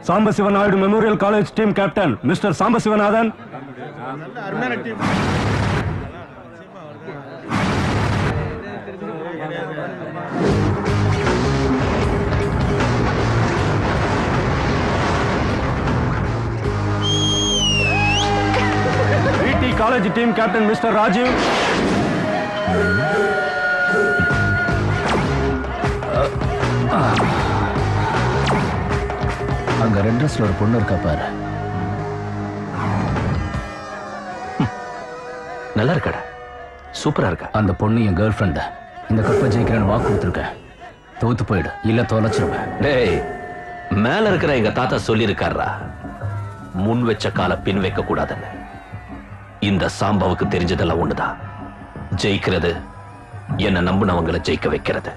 Sambasiva Naidu Memorial College Team Captain, Mr. Sambasivanathan. VT College Team Captain, Mr. Rajiv. அங்க red ட்ரெஸ்ல ஒரு பொண்ணு இருக்கா பாரு. நல்லா இருக்கடா, சூப்பரா இருக்கா. அந்த பொண்ணு என் கேர்ள் ஃப்ரெண்ட். இந்த கப்பை ஜெயிக்கிறேன்னு வாக்கு கொடுத்துருக்கேன். தோத்து போயிடு, இல்ல தொலைச்சிருவேன். டேய், மேல இருக்கிற எங்க தாத்தா சொல்லி இருக்காரா, முன் வச்ச கால பின் வைக்க கூடாதுன்னு. இந்த சாம்பாவுக்கு தெரிஞ்சதெல்லாம் ஒண்ணுதான், ஜெயிக்கிறது என்ன நம்புனவங்களை ஜெயிக்க வைக்கிறது.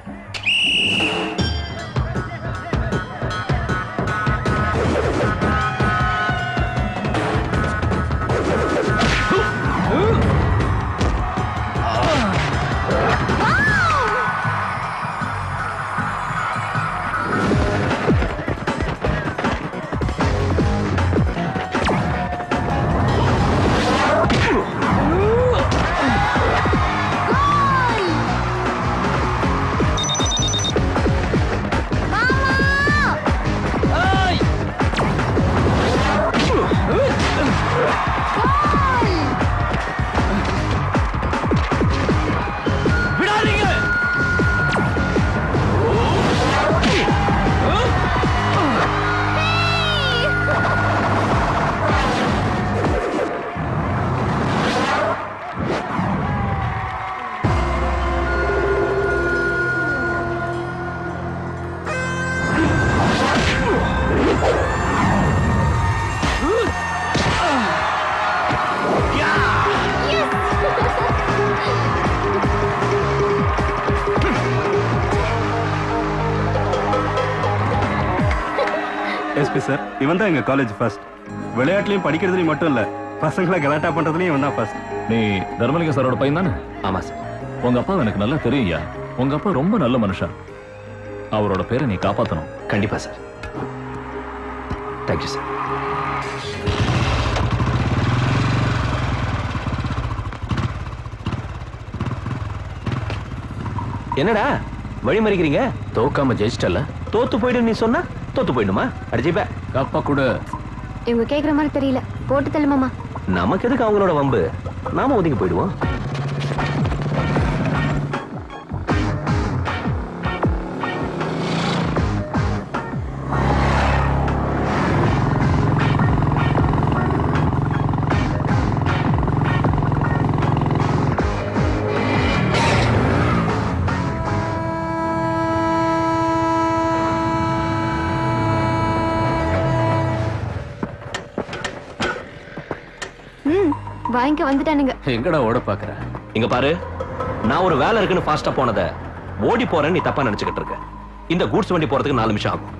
எஸ்பி சார், இவன் தான் எங்க காலேஜ் ஃபர்ஸ்ட். விளையாட்டுலயும் படிக்கிறதுலயும் மட்டும் இல்ல, பசங்களை கலாட்டா பண்றதுலயும் இவன் தான் ஃபர்ஸ்ட். நீ தர்மலிங்க சாரோட பையன் தானே? ஆமா சார். உங்க அப்பா எனக்கு நல்லா தெரியும்யா. உங்க அப்பா ரொம்ப நல்ல மனுஷன். அவரோட பேரை நீ காப்பாத்தணும். கண்டிப்பா சார். Thank you sir. என்னடா வழி மறிக்கிறீங்க? தோக்காம ஜெயிச்சிட்டல. தோத்து போயிடு நீ சொன்னா தோத்து போயிடுமா? அடிச்சுப்ப. கப்பா கூட இவங்க கேக்குற மாதிரி தெரியல. போட்டு தள்ளு மாமா. நமக்கு எதுக்கு அவங்களோட வம்பு? நாம ஒதுங்கி போயிடுவோம். வாங்க வந்துட்டானுங்க. எங்கடா ஓட பாக்குற? இங்க பாரு, நான் ஒரு வேலை இருக்குன்னு ஃபாஸ்டா போனத ஓடி போறேன்னு நீ தப்பா நினைச்சுக்கிட்டு இருக்க. இந்த கூட்ஸ் வண்டி போறதுக்கு 4 நிமிஷம் ஆகும்.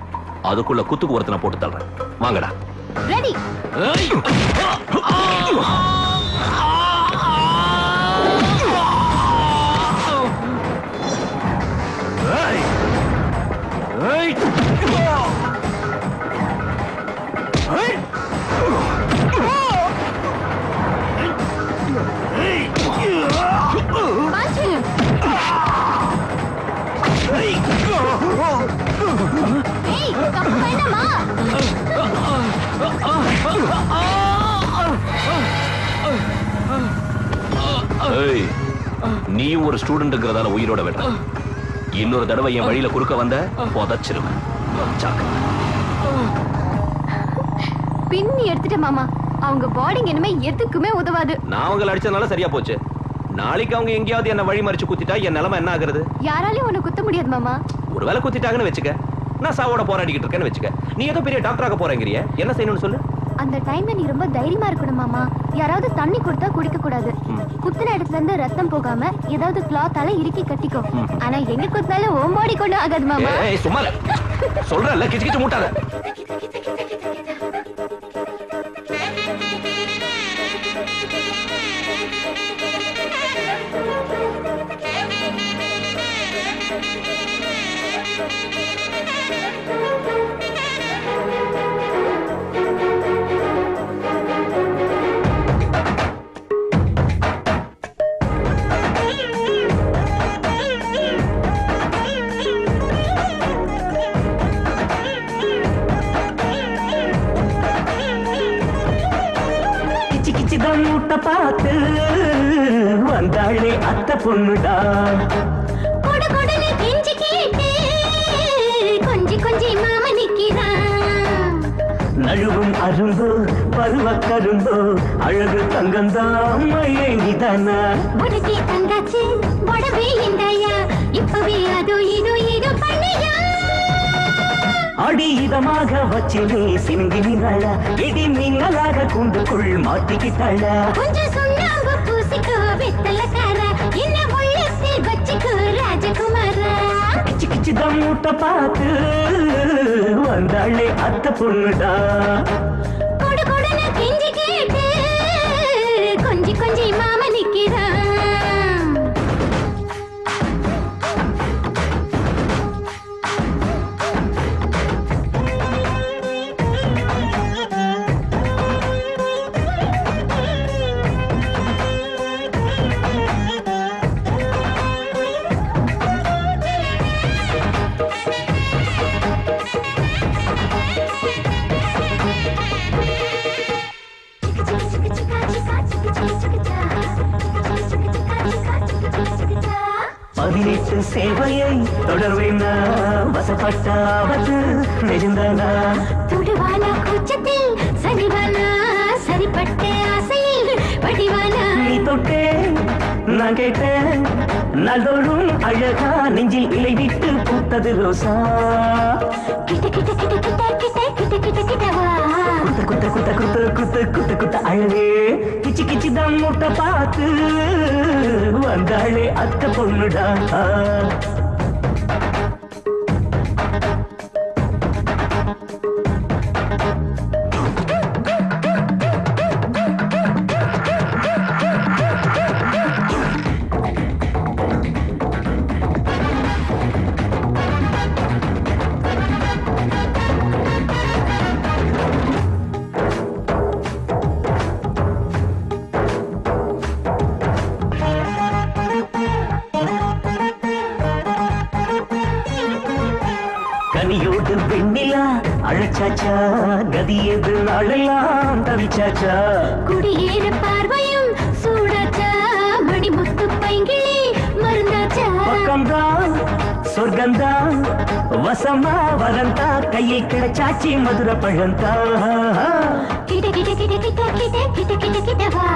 அதுக்குள்ள குத்துக்கு ஒருத்தனை போட்டு தள்ளுறேன். வாங்கடா. ரெடி. நீ ஒரு ஸ்டூடெண்ட்ங்கிறதால உயிரோட விடுற. இன்னொரு தடவை என் வழியில குறுக்க வந்த புதைச்சிருவேன். பின்னி எடுத்துட்ட மாமா. அவங்க பாடிங் இனிமே எதுக்குமே உதவாது. நான் அவங்களை அடிச்சதுனால சரியா போச்சு. நாளைக்கு அவங்க எங்கேயாவது என்ன வழி மறிச்சு குத்திட்டா என் நிலைமை என்ன ஆகுறது? யாராலையும் உன்னை குத்த முடியாது மாமா. ஒருவேளை குத்திட்டாங்கன்னு வச்சுக்க, நான் சாவோட போராடிக்கிட்டு இருக்கேன்னு வச்சுக்க. நீ ஏதோ பெரிய டாக்டராக போறேங்கிறிய, என்ன செய்யணும்னு சொல்லு. அந்த டைம்ல நீ ரொம்ப தைரியமா இருக்கணும் மாமா. யாராவது தண்ணி கொடுத்தா குடிக்க கூடாது. குத்துன இடத்துல இருந்து ரத்தம் போகாம ஏதாவது கிளாத்தால இறுக்கி கட்டிக்கோ. ஆனா எங்க குத்தாலும் ஓம்பாடி கொண்டு ஆகாது மாமா. சும்மா சொல்றல, கிச்சு கிச்சு மூட்டாத. மூட்டை பார்த்து வந்தாளே அத்தை பொண்ணுடா. கொடு கொடுன்னு கெஞ்சி கேட்டு கொஞ்சி கொஞ்சி மாமா நிக்கிறான். நழுவும் அரும்பு பருவ கரும்பு அழகு தங்கந்தான் மயங்கிதானா. உனக்கே தந்தாச்சு உடவே இந்தாயா இப்பவே அதோ இதோ இதோ பண்ணியா. அடி இதமாக வச்சிலே சிந்தினாளா இடி மின்னலாக கூண்டுக்குள் மாட்டிக்கிட்டாளா. கொஞ்சம் சுண்ணாம்பு பூசிக்கோ வெத்தலக்கார என்ன உள்ளத்தில் வச்சுக்கோ ராஜகுமாரா. கிச்சு கிச்சுதான் மூட்டை பார்த்து வந்தாளே அத்தை பொண்ணுடா. கொடு கொடுன்னு கெஞ்சி கேட்டு கொஞ்சி கொஞ்சி மாமா நிக்கிறான். பதினெட்டு சேவையை தொடர்வேனா வசப்பட்டாவது நெஜந்தானா. துடுவானா கூச்சத்தில் சரிவானா சரிப்பட்ட ஆசையில் வடிவானா. நீ தொட்டே நான் கேட்டேன் நாள்தோறும் அழகா நெஞ்சில் இலை விட்டு பூத்தது ரோசா. கிட்ட கிட்ட கிட்ட கிட்ட கிட்ட கிட்ட கிட்ட கிட்டவா. குத்த குத்த குத்த குத்த குத்த குத்த குத்த அழகே கிச்சு கிச்சுதான் மூட்டை பார்த்து வந்தாளே அத்தை பொண்ணுடா. கனியோடு வெண்ணிலா அழைச்சாச்சா கதி எது நாளெல்லாம் தவிச்சாச்சா. குடியேற பார்வையும் சூடாச்சா மணிமுத்து பைங்கிளி மருந்தாச்சா. பக்கம்தான் சொர்க்கம்தான் வசமா வரந்தா கையில் கிடைச்சாச்சி மதுர பழந்தா. கிட்ட கிட்ட கிட்ட கிட்ட கிட்ட கிட்ட கிட்ட கிட்டவா.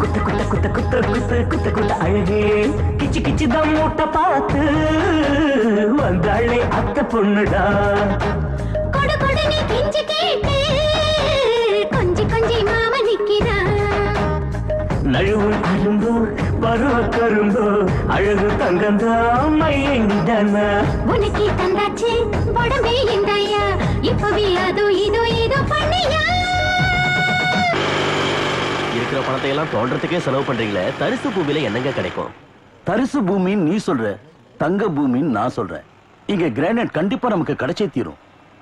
குத்த குத்த குத்த குத்த குத்த குத்த குத்த அழகே கிச்சு கிச்சுதான் மூட்டை பார்த்து வந்தாளே அத்தை பொண்ணுடா. கொடு கொடுன்னு கெஞ்சி கேட்டு கொஞ்சி கொஞ்சி மாமா நிக்கிறான். நழுவும் அரும்பு பருவ கரும்பு அழகு தங்கந்தான் மயங்கிதானா. உனக்கே தந்தாச்சு உடம்பே இந்தாயா இப்பவே அதோ இதோ இதோ பண்ணியா. இருக்கிற பணத்தை எல்லாம் தோன்றதுக்கே செலவு பண்றீங்களே, தரிசு பூமியில என்னங்க கிடைக்கும்? தரிசு பூமின்னு நீ சொல்ற, தங்க பூமின்னு நான் சொல்றேன். இங்க கிரானைட் கண்டிப்பா நமக்கு கிடைச்சே தீரும்.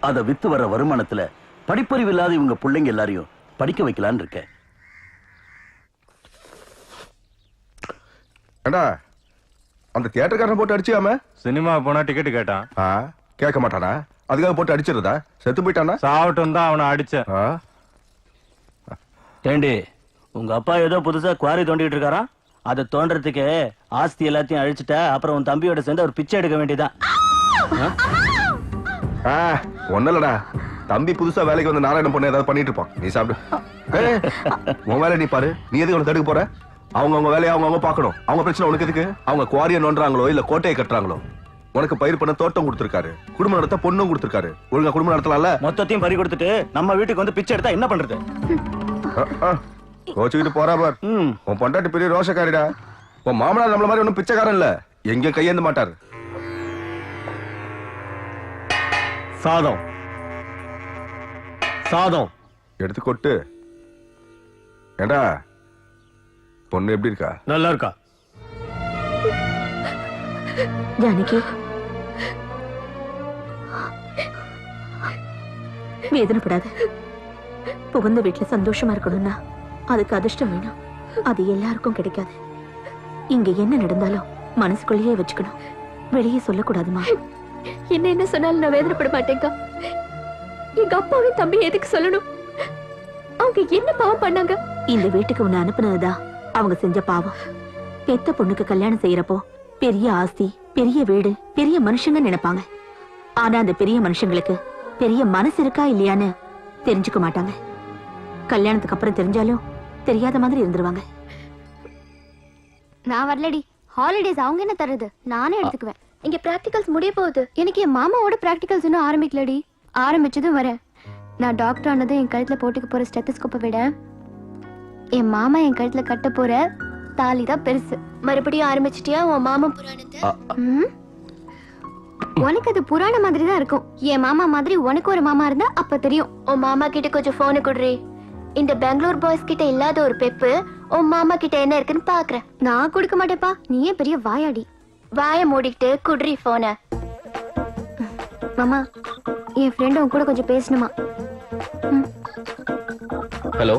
அதை வித்து வர வருமானத்துல படிப்பறிவு இல்லாத இவங்க பிள்ளைங்க எல்லாரையும் படிக்க வைக்கலான்னு இருக்க. ஏண்டா அந்த தியேட்டர்காரன் போட்டு அடிச்சியாம? சினிமா போனா டிக்கெட் கேட்டான். கேட்க மாட்டானா? அதுக்காக போட்டு அடிச்சிருந்தா செத்து போயிட்டானா? சாவட்டும் தான் அவனை அடிச்சேன். ஏண்டி உங்க அப்பா ஏதோ புதுசா குவாரி தோண்டிட்டு இருக்காரா? அதை தோன்றதுக்கு ஆஸ்தி எல்லாத்தையும் அழிச்சிட்டா அப்புறம் உன் தம்பியோட சேர்ந்து ஒரு பிச்சை எடுக்க வேண்டியதான். ஒன்னும் இல்லடா, தம்பி புதுசா வேலைக்கு வந்து நாராயணன் பொண்ணு ஏதாவது பண்ணிட்டு இருப்பான். நீ சாப்பிடு. உன் வேலை நீ பாரு. நீ எதுக்கு அவனை தடுக்க போற? அவங்க வேலையை அவங்க பார்க்கணும். அவங்க பிரச்சனை உனக்கு எதுக்கு? அவங்க குவாரியை நோன்றாங்களோ இல்ல கோட்டையை கட்டுறாங்களோ? உனக்கு பயிர் பண்ண தோட்டம் கொடுத்திருக்காரு, குடும்பம் நடத்த பொண்ணும் கொடுத்திருக்காரு. ஒழுங்கா குடும்பம் நடத்தலாம்ல? மொத்தத்தையும் பறி கொடுத்துட்டு நம்ம வீட்டுக்கு வந்து பிச்சை எடுத்தா என்ன பண்றது? கோச்சுக்கிட்டு போறா பார். உன் பொண்டாட்டி பெரிய ரோஷக்காரிடா. உன் மாமனார் நம்மள மாதிரி ஒன்னும் பிச்சைக்காரன் இல்ல, எங்க கையேந்த மாட்டாரு. சாதம் சாதம் எடுத்து கொட்டு. ஏண்டா பொண்ணு எப்படி இருக்கா? நல்லா இருக்கா? ஜானகி, வேதனைப்படாத. புகுந்த வீட்டுல சந்தோஷமா இருக்கணும்னா அதுக்கு அதிர்ஷ்டம் வேணும். அது எல்லாருக்கும் கிடைக்காது. இங்க என்ன நடந்தாலும் மனசுக்குள்ளேயே வச்சுக்கணும், வெளியே சொல்லக்கூடாதுமா. என்ன சொன்னாலும் நான் வேதனைப்பட மாட்டேங்க. எங்க அப்பாவும் தம்பி எதுக்கு சொல்லணும்? அவங்க என்ன பாவம் பண்ணாங்க? இந்த வீட்டுக்கு உன்னை அனுப்புனதுதான் அவங்க செஞ்ச பாவம். பெத்த பொண்ணுக்கு கல்யாணம் செய்யறப்போ பெரிய ஆஸ்தி, பெரிய வீடு, பெரிய மனுஷங்க நினைப்பாங்க. ஆனா அந்த பெரிய மனுஷங்களுக்கு பெரிய மனசு இருக்கா இல்லையான்னு தெரிஞ்சுக்க மாட்டாங்க. கல்யாணத்துக்கு அப்புறம் தெரிஞ்சாலும் தெரியாத மாதிரி இருந்துருவாங்க. நான் வரலடி. ஹாலிடேஸ் அவங்க என்ன தருது, நானே எடுத்துக்குவேன். இங்க பிராக்டிகல்ஸ் முடிய போகுது. எனக்கு என் மாமாவோட பிராக்டிகல்ஸ் இன்னும் ஆரம்பிக்கலடி. ஆரம்பிச்சதும் வரேன். நான் டாக்டர் ஆனதும் என் கழுத்துல போட்டுக்க போற ஸ்டெத்தஸ்கோப்பை விட என் மாமா என் கழுத்துல கட்ட போற தாலி தான் பெருசு. மறுபடியும் ஆரம்பிச்சிட்டியா உன் மாமா புராணத்தை? உனக்கு அது புராண மாதிரி தான் இருக்கும். என் மாமா மாதிரி உனக்கு ஒரு மாமா இருந்தா அப்ப தெரியும். உன் மாமா கிட்ட கொஞ்சம் போனை குடுறி. இந்த பெங்களூர் பாய்ஸ் கிட்ட இல்லாத ஒரு பெப்பு உன் மாமா கிட்ட என்ன இருக்குன்னு பாக்குறேன். நான் கொடுக்க மாட்டேப்பா, நீயே பெரிய வாயாடி. வாய மூடிக்கிட்டு குடுறி போன. மாமா, என் ஃப்ரெண்ட் உன் கூட கொஞ்சம் பேசணுமா? ஹலோ,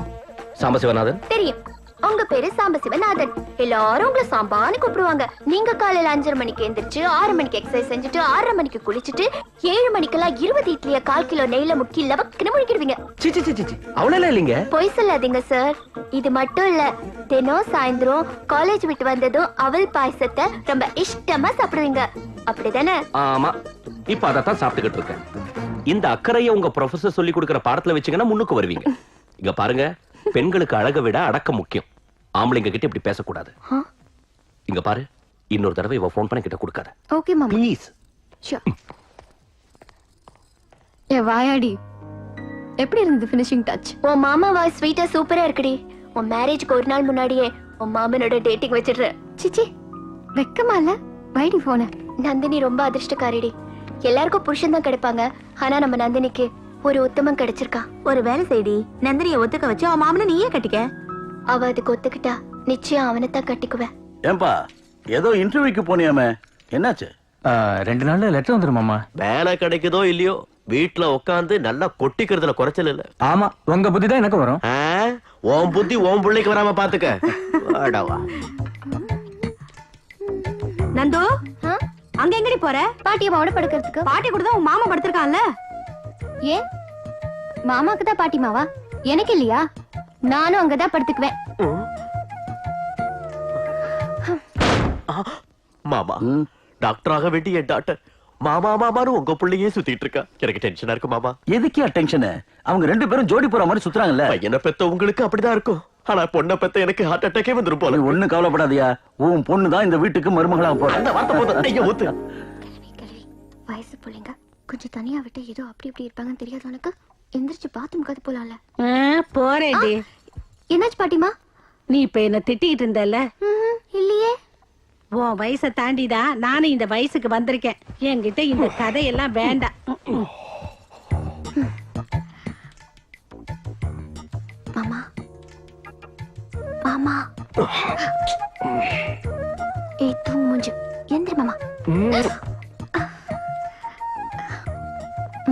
சாம்பசிவநாதன். தெரியும், உங்க பேரு சாம்பசிவநாதன். எல்லாரும் உங்களை சாம்பான்னு கூப்பிடுவாங்க. நீங்க காலையில 5:30 மணிக்கு எந்திரிச்சு 6 மணிக்கு எக்ஸசைஸ் செஞ்சுட்டு 6:30 மணிக்கு குளிச்சுட்டு 7 மணிக்கெல்லாம் 20 இட்லிய 1/4 கிலோ நெய்ல முக்கி லவக்குன்னு முழிக்கிடுவீங்க. அவ்வளவு இல்லைங்க. பொய் சொல்லாதீங்க சார். இது மட்டும் இல்ல, தினம் சாயந்தரம் காலேஜ் விட்டு வந்ததும் அவல் பாயசத்தை ரொம்ப இஷ்டமா சாப்பிடுவீங்க. அப்படிதானே? ஆமா, இப்ப அதத்தான் சாப்பிட்டுக்கிட்டு இருக்கேன். இந்த அக்கறையை உங்க ப்ரொஃபசர் சொல்லி கொடுக்கிற பாடத்துல வச்சீங்கன்னா முன்னுக்கு வருவீங்க. இங்க பாருங்க, பெண்களுக்கு அழகை விட அடக்கம் முக்கியம். ஆம்பளைங்க கிட்ட இப்படி பேசக்கூடாது. இங்க பாரு, இன்னொரு தடவை இவ போன் பண்ண கிட்ட கொடுக்காத. ஓகே மாமா. ப்ளீஸ். ஏ வாயாடி, எப்படி இருந்தது ஃபினிஷிங் டச்? உன் மாமா வாய்ஸ் ஸ்வீட்டா சூப்பரா இருக்குடி. உன் மேரேஜ்க்கு ஒரு நாள் முன்னாடியே உன் மாமனோட டேட்டிங் வச்சிடுற. சிச்சி, வெக்கமா இல்ல? வைடி போன. நந்தினி ரொம்ப அதிர்ஷ்டக்காரிடி. எல்லாருக்கும் புருஷன் தான் கிடைப்பாங்க, ஆனா நம்ம நந்தினிக்கு ஒரு உத்தமம் கிடைச்சிருக்கா. ஒரு வேலை செய்டி, நந்தினிய ஒத்துக்க வச்சு அவன் மாமனை நீயே கட்டிக்க. அவ அதுக்கு ஒத்துக்கிட்டா நிச்சயம் அவனைத்தான் கட்டிக்குவேன். ஏன்பா, ஏதோ இன்டர்வியூக்கு போனியாமே, என்னாச்சு? 2 நாள்ல லெட்டர் வந்துரும் மாமா. வேலை கிடைக்குதோ இல்லையோ, வீட்டுல உட்காந்து நல்லா கொட்டிக்கிறதுல குறைச்சல் இல்ல. ஆமா, உங்க புத்தி தான் எனக்கு வரும். உன் புத்தி உன் பிள்ளைக்கு வராம பாத்துக்க. வாடவா. நந்து, அங்க எங்கடி போற? பாட்டியம்மாவோட படுக்கிறதுக்கு. பாட்டி கூட தான் உன் மாமா படுத்திருக்கான்ல. ஏன் மாமாக்கு தான் பாட்டிமாவா? எனக்கு இல்லையா? நானும் அங்கதான் படுத்துக்குவேன். மாமா, டாக்டராக வேண்டிய டாக்டர் மாமா மாமான்னு உங்க பிள்ளையே சுத்திட்டு இருக்கா. எனக்கு டென்ஷனா இருக்கு மாமா. எதுக்கே டென்ஷன்? அவங்க 2 பேரும் ஜோடி போற மாதிரி சுத்துறாங்கல்ல. என்ன பெத்த உங்களுக்கு அப்படிதான் இருக்கும், ஆனா பொண்ணை பெத்த எனக்கு ஹார்ட் அட்டாக்கே வந்துரும் போல. ஒண்ணு கவலைப்படாதியா, உன் பொண்ணு தான் இந்த வீட்டுக்கு மருமகளா போற. அந்த வார்த்தை போதும். ஐயா ஊத்து. வயசு பிள்ளைங்க கொஞ்சம் தனியா விட்டு ஏதோ அப்படி இப்படி இருப்பாங்கன்னு தெரியாது உனக்கு? எந்திரிச்சு பாத்ரூம் கது போலாம்ல. போறேடி. என்னாச்சு பாட்டிமா? நீ இப்ப என்ன திட்டிட்டு இருந்தல்ல? இல்லையே. உன் வயசை தாண்டிதான் நானும் இந்த வயசுக்கு வந்திருக்கேன். என்கிட்ட இந்த கதையெல்லாம் வேண்டாம். மாமா, மாமா, ஏய் தூங்கு மூஞ்சு. எந்திரி மாமா.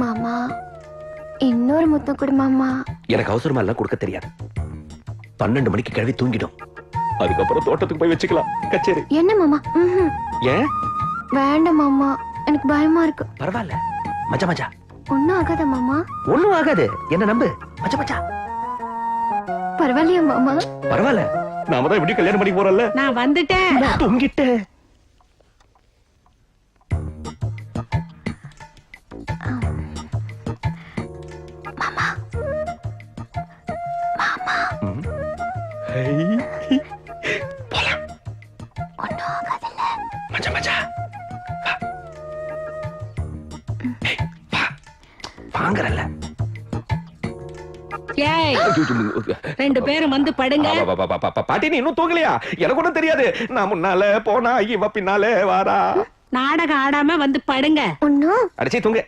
மாமா, இன்னொரு முத்தம் கொடு மாமா. எனக்கு அவசரமா எல்லாம் கொடுக்க தெரியாது. 12 மணிக்கு கிளவி தூங்கிடும். அதுக்கப்புறம் தோட்டத்துக்கு போய் வச்சுக்கலாம். கச்சேரி. என்ன மாமா? ஏன் வேண்டாம் மாமா, எனக்கு பயமா இருக்கு. பரவாயில்ல, மச்சா மச்சா. ஒண்ணும் ஆகாத மாமா. ஒண்ணும் ஆகாது, என்ன நம்பு. மச்சா மச்சா. பரவாயில்லையா மாமா? பரவாயில்ல, நாம தான் இப்படி கல்யாணம் பண்ணி போறோம்ல. நான் வந்துட்டேன். தூங்கிட்டேன். மாமா, மாமா. போலாம். ஒண்ணும் ஆகாதுல்ல? மச்சா மச்சா. வாங்கறல்ல. ஏய், 2 பேரும் வந்து படுங்க. பாட்டி, நீ இன்னும் தூங்கலையா? எனக்கு ஒண்ணும் தெரியாது. நான் முன்னால போனா இவ பின்னாலே வாரா. நாடகம் ஆடாம வந்து படுங்க. ஒண்ணும் அடிச்சி தூங்க.